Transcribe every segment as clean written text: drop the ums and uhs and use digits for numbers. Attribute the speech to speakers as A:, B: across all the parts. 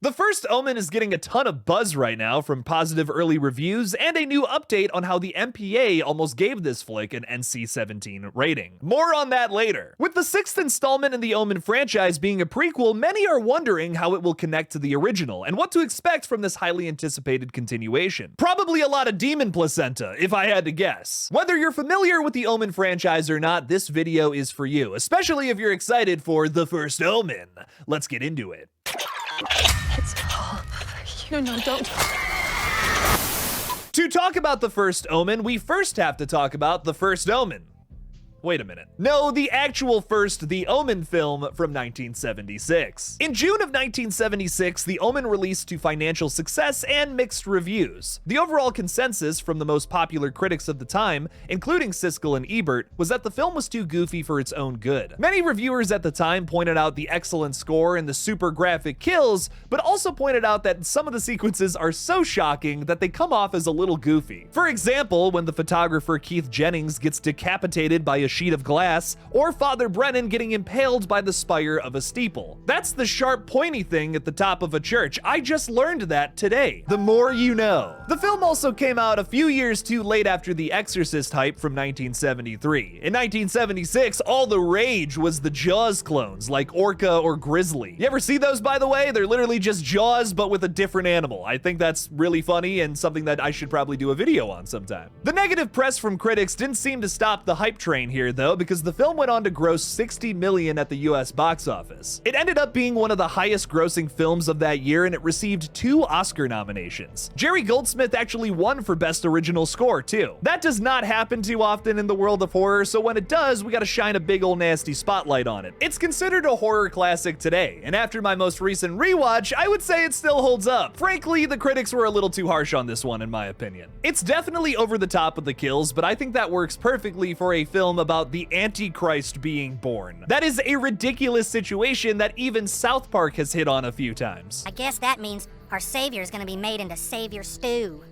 A: The First Omen is getting a ton of buzz right now from positive early reviews and a new update on how the MPA almost gave this flick an NC-17 rating. More on that later. With the sixth installment in the Omen franchise being a prequel, many are wondering how it will connect to the original and what to expect from this highly anticipated continuation. Probably a lot of demon placenta, if I had to guess. Whether you're familiar with the Omen franchise or not, this video is for you, especially if you're excited for The First Omen. Let's get into it.
B: It's all you know, don't.
A: To talk about The First Omen, we first have to talk about The First Omen. Wait a minute. No, the actual first The Omen film from 1976. In June of 1976, The Omen released to financial success and mixed reviews. The overall consensus from the most popular critics of the time, including Siskel and Ebert, was that the film was too goofy for its own good. Many reviewers at the time pointed out the excellent score and the super graphic kills, but also pointed out that some of the sequences are so shocking that they come off as a little goofy. For example, when the photographer Keith Jennings gets decapitated by a sheet of glass, or Father Brennan getting impaled by the spire of a steeple. That's the sharp, pointy thing at the top of a church. I just learned that today. The more you know. The film also came out a few years too late after The Exorcist hype from 1973. In 1976, all the rage was the Jaws clones, like Orca or Grizzly. You ever see those, by the way? They're literally just Jaws, but with a different animal. I think that's really funny and something that I should probably do a video on sometime. The negative press from critics didn't seem to stop the hype train here, though, because the film went on to gross $60 million at the US box office. It ended up being one of the highest grossing films of that year, and it received 2 Oscar nominations. Jerry Goldsmith actually won for Best Original Score, too. That does not happen too often in the world of horror, so when it does, we gotta shine a big ol' nasty spotlight on it. It's considered a horror classic today, and after my most recent rewatch, I would say it still holds up. Frankly, the critics were a little too harsh on this one, in my opinion. It's definitely over the top with the kills, but I think that works perfectly for a film about the Antichrist being born. That is a ridiculous situation that even South Park has hit on a few times.
C: I guess that means our savior's gonna be made into savior stew.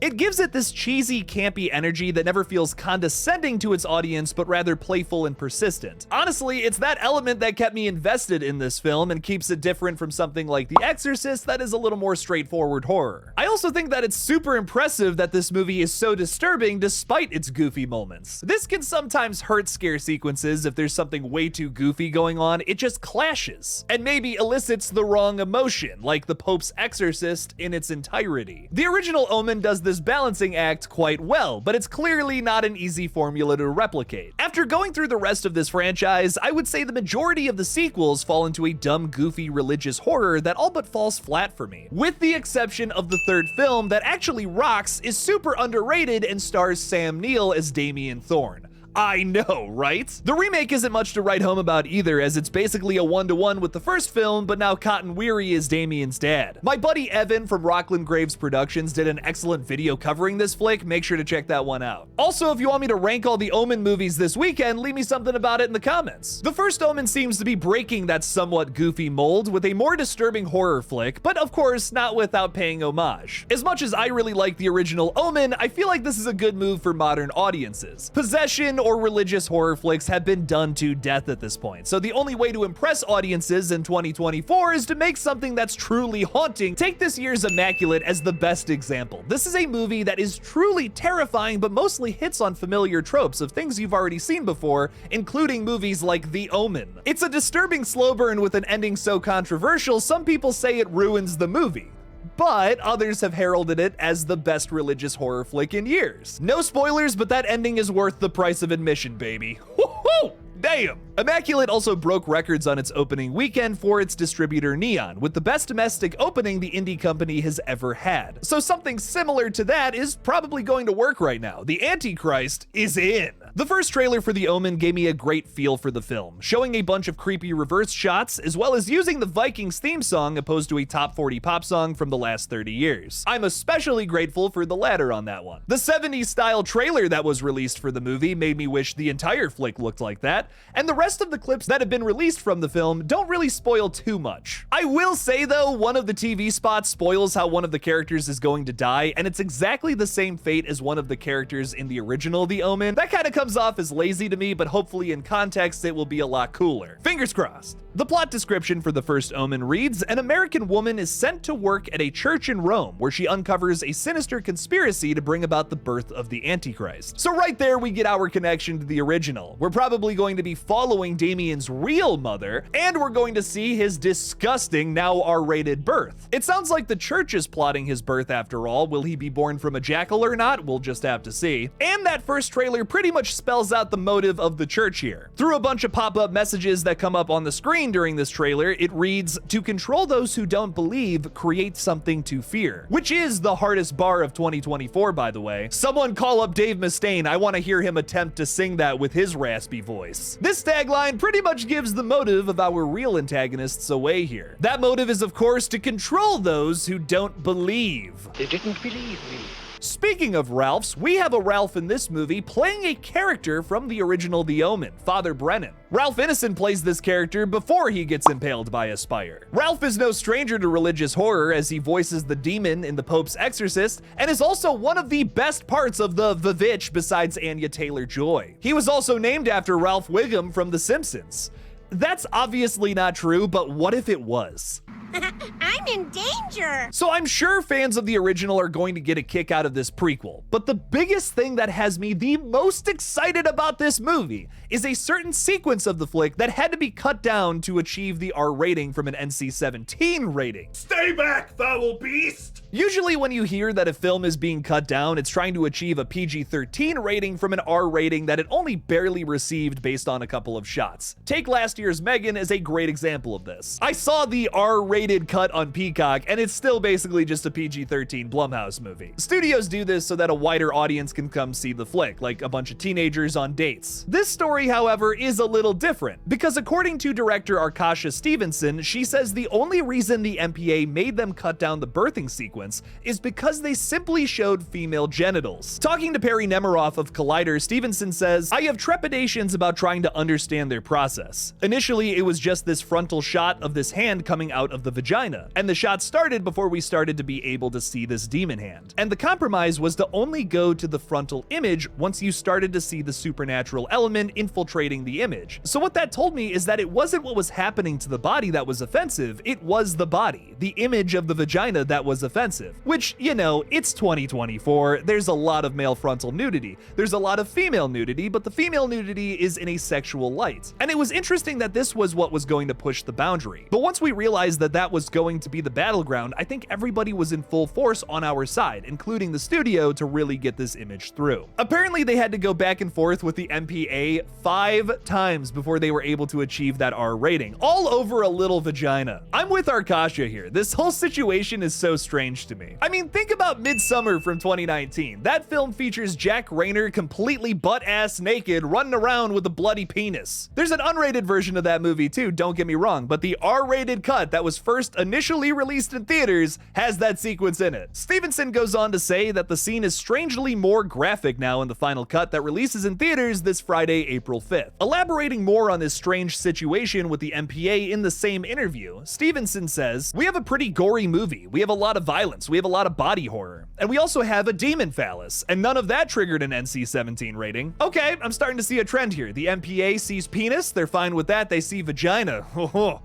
A: It gives it this cheesy, campy energy that never feels condescending to its audience, but rather playful and persistent. Honestly, it's that element that kept me invested in this film and keeps it different from something like The Exorcist that is a little more straightforward horror. I also think that it's super impressive that this movie is so disturbing despite its goofy moments. This can sometimes hurt scare sequences if there's something way too goofy going on. It just clashes and maybe elicits the wrong emotion, like the Pope's Exorcist in its entirety. The original Omen does this balancing act quite well, but it's clearly not an easy formula to replicate. After going through the rest of this franchise, I would say the majority of the sequels fall into a dumb, goofy religious horror that all but falls flat for me. With the exception of the third film that actually rocks, is super underrated, and stars Sam Neill as Damien Thorne. I know, right? The remake isn't much to write home about either, as it's basically a one-to-one with the first film, but now Cotton Weary is Damien's dad. My buddy Evan from Rockland Graves Productions did an excellent video covering this flick. Make sure to check that one out. Also, if you want me to rank all the Omen movies this weekend, leave me something about it in the comments. The First Omen seems to be breaking that somewhat goofy mold with a more disturbing horror flick, but of course, not without paying homage. As much as I really like the original Omen, I feel like this is a good move for modern audiences. Possession or religious horror flicks have been done to death at this point, so the only way to impress audiences in 2024 is to make something that's truly haunting. Take this year's Immaculate as the best example. This is a movie that is truly terrifying, but mostly hits on familiar tropes of things you've already seen before, including movies like The Omen. It's a disturbing slow burn with an ending so controversial, some people say it ruins the movie, but others have heralded it as the best religious horror flick in years. No spoilers, but that ending is worth the price of admission, baby. Woo-hoo! Damn! Immaculate also broke records on its opening weekend for its distributor Neon, with the best domestic opening the indie company has ever had. So something similar to that is probably going to work right now. The Antichrist is in. The first trailer for The Omen gave me a great feel for the film, showing a bunch of creepy reverse shots, as well as using the Vikings theme song opposed to a top 40 pop song from the last 30 years. I'm especially grateful for the latter on that one. The 70s style trailer that was released for the movie made me wish the entire flick looked like that, and the rest of the clips that have been released from the film don't really spoil too much. I will say though, one of the TV spots spoils how one of the characters is going to die, and it's exactly the same fate as one of the characters in the original The Omen. That kind of comes comes off as lazy to me, but hopefully in context it will be a lot cooler. Fingers crossed. The plot description for The First Omen reads, an American woman is sent to work at a church in Rome where she uncovers a sinister conspiracy to bring about the birth of the Antichrist. So right there we get our connection to the original. We're probably going to be following Damien's real mother, and we're going to see his disgusting, now R-rated birth. It sounds like the church is plotting his birth after all. Will he be born from a jackal or not? We'll just have to see. And that first trailer pretty much spells out the motive of the church here. Through a bunch of pop-up messages that come up on the screen during this trailer, it reads, to control those who don't believe, create something to fear. Which is the hardest bar of 2024, by the way. Someone call up Dave Mustaine. I want to hear him attempt to sing that with his raspy voice. This tagline pretty much gives the motive of our real antagonists away here. That motive is, of course, to control those who don't believe.
D: They didn't believe me.
A: Speaking of Ralphs, we have a Ralph in this movie playing a character from the original The Omen, Father Brennan. Ralph Ineson plays this character before he gets impaled by a spire. Ralph is no stranger to religious horror as he voices the demon in The Pope's Exorcist and is also one of the best parts of the Vivitch besides Anya Taylor-Joy. He was also named after Ralph Wiggum from The Simpsons. That's obviously not true, but what if it was?
C: I'm in danger!
A: So I'm sure fans of the original are going to get a kick out of this prequel, but the biggest thing that has me the most excited about this movie is a certain sequence of the flick that had to be cut down to achieve the R rating from an NC-17 rating.
E: Stay back, foul beast!
A: Usually when you hear that a film is being cut down, it's trying to achieve a PG-13 rating from an R rating that it only barely received based on a couple of shots. Take last year's Megan as a great example of this. I saw the R-rated cut on Peacock, and it's still basically just a PG-13 Blumhouse movie. Studios do this so that a wider audience can come see the flick, like a bunch of teenagers on dates. This story, however, is a little different, because according to director Arkasha Stevenson, she says the only reason the MPA made them cut down the birthing sequence is because they simply showed female genitals. Talking to Perry Nemiroff of Collider, Stevenson says, I have trepidations about trying to understand their process. Initially, it was just this frontal shot of this hand coming out of the vagina, and the shot started before we started to be able to see this demon hand. And the compromise was to only go to the frontal image once you started to see the supernatural element infiltrating the image. So what that told me is that it wasn't what was happening to the body that was offensive, it was the body, the image of the vagina that was offensive. Which, you know, it's 2024, there's a lot of male frontal nudity, there's a lot of female nudity, but the female nudity is in a sexual light. And it was interesting that this was what was going to push the boundary. But once we realized that that was going to be the battleground, I think everybody was in full force on our side, including the studio, to really get this image through. Apparently they had to go back and forth with the MPA 5 times before they were able to achieve that R rating, all over a little vagina. I'm with Arkasha here. This whole situation is so strange to me. I mean, think about Midsommar from 2019. That film features Jack Rayner completely butt-ass naked running around with a bloody penis. There's an unrated version of that movie too, don't get me wrong, but the R-rated cut that was first initially released in theaters has that sequence in it. Stevenson goes on to say that the scene is strangely more graphic now in the final cut that releases in theaters this Friday, April 5th. Elaborating more on this strange situation with the MPA in the same interview, Stevenson says, we have a pretty gory movie. We have a lot of violence. We have a lot of body horror. And we also have a demon phallus, and none of that triggered an NC-17 rating. Okay, I'm starting to see a trend here. The MPA sees penis, they're fine with that, they see vagina.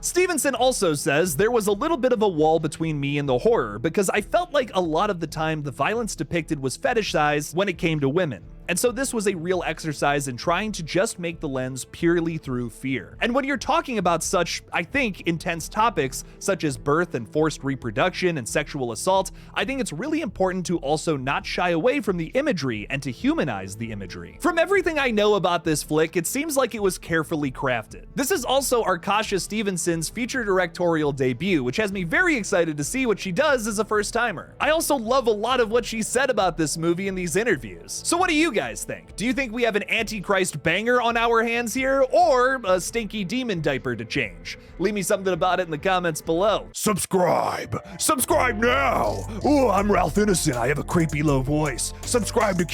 A: Stevenson also says, there was a little bit of a wall between me and the horror because I felt like a lot of the time the violence depicted was fetishized when it came to women. And so this was a real exercise in trying to just make the lens purely through fear. And when you're talking about such, I think, intense topics such as birth and forced reproduction and sexual assault, I think it's really important to also not shy away from the imagery and to humanize the imagery. From everything I know about this flick, it seems like it was carefully crafted. This is also Arkasha Stevenson's feature directorial debut, which has me very excited to see what she does as a first-timer. I also love a lot of what she said about this movie in these interviews. So what do you guys think? Do you think we have an Antichrist banger on our hands here, or a stinky demon diaper to change? Leave me something about it in the comments below.
E: Subscribe! Subscribe now! Oh, I'm Ralph Ineson. I have a creepy low voice. Subscribe to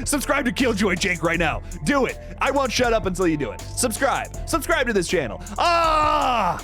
E: Subscribe to Killjoy Jake right now. Do it. I won't shut up until you do it. Subscribe. Subscribe to this channel. Ah!